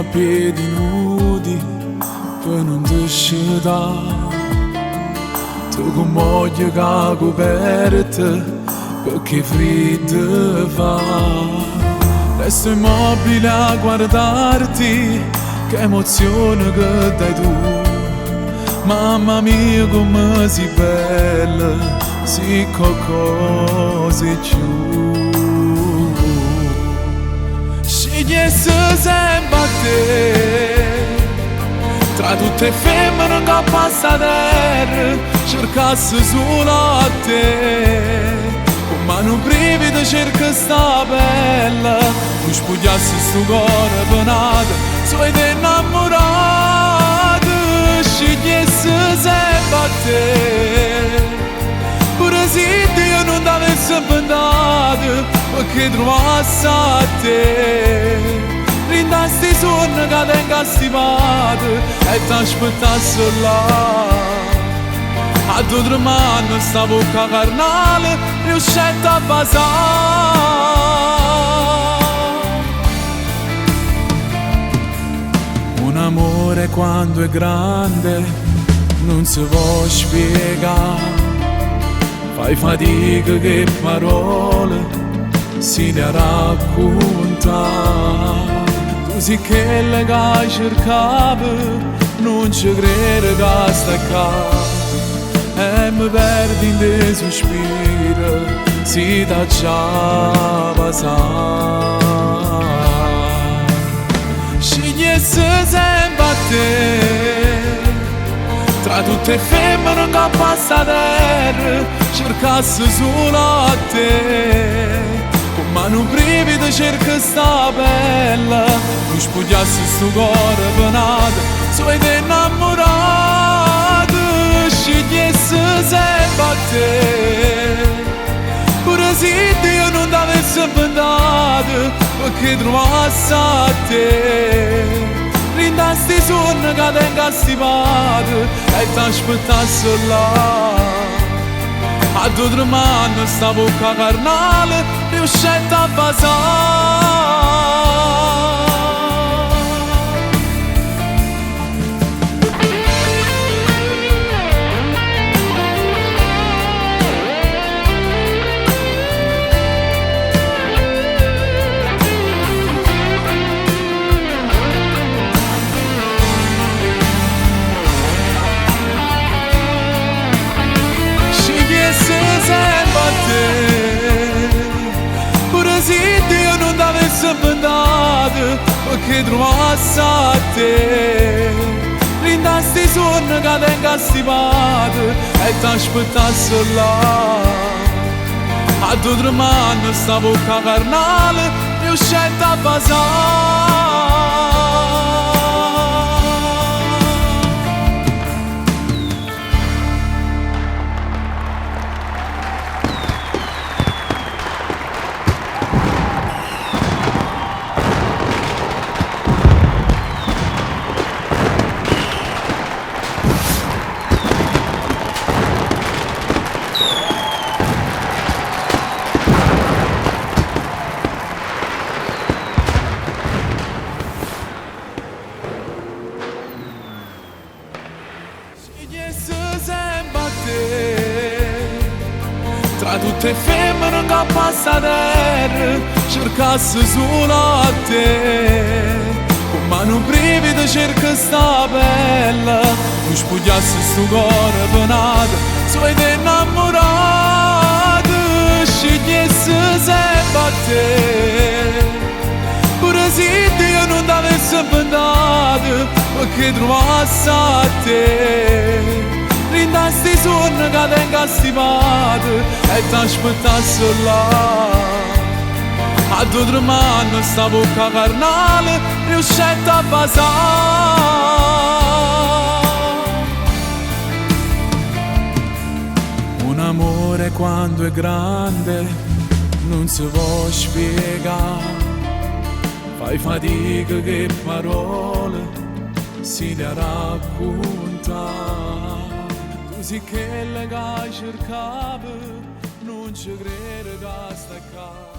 a piedi nudi per non discendere. Tu con moglie che coperta perché freddo fa. Resto immobile a guardarti, che emozione che dai tu. Mamma mia come sei bella, sei qualcosa di più. Scegliessi sempre a te, tra tutte le femmine che passa a terra, cercassi solo a te. Con mano brivida cerca sta bella, non spogliassi sto cuore penato, suoi innamorata. Scegliessi sempre a te, pure se Dio non t'avesse inventato, perché trovassi a te. Rindasti i sogni che ti incastivato e ti aspettassi là. A due mani sta bocca carnale riuscette a basare. Un amore quando è grande non si può spiegare. Fai fatica che parole si ne raccontano. Tu sei quella che cercavi, non ci credo che stai qua. E mi perdi in dei sospiri, si da già passare. Scegliessi sempre a te, tra tutte le femmine che passa a terra, cercassi solo a te. Con mano brivida cerca sta bella, non spogliassi sto cuore penato, suoi innamorata. Scegliessi sempre a te, pure se Dio non t'avesse inventato, perché trovassi a te. Rindasti i sogni che ti incastivato e ti aspettassi là. A due mani sta bocca carnale riuscette a basare. Sempre a te, pure se Dio non t'avesse inventato, perché trovassi a te. Rindasti i sogni che ti incastivato e ti aspettassi là. A due mani sta bocca carnale riuscette a basare. Scegliessi sempre a te, tra tutte le femmine che passa a terra, cercassi solo a te. Con mano brivida cerca sta bella, non spogliassi sto cuore penato, suoi innamorata. Scegliessi sempre a te, pure se Dio non t'avesse inventato, perché trovassi a te. Rindasti i sogni che ti incastivato e ti aspettassi là. A due mani sta bocca carnale riuscette a basare. Un amore quando è grande non si può spiegare. Fai fatica che parole si ne raccontano. Tu sei quella che cercavi, non ci credo che stai qua.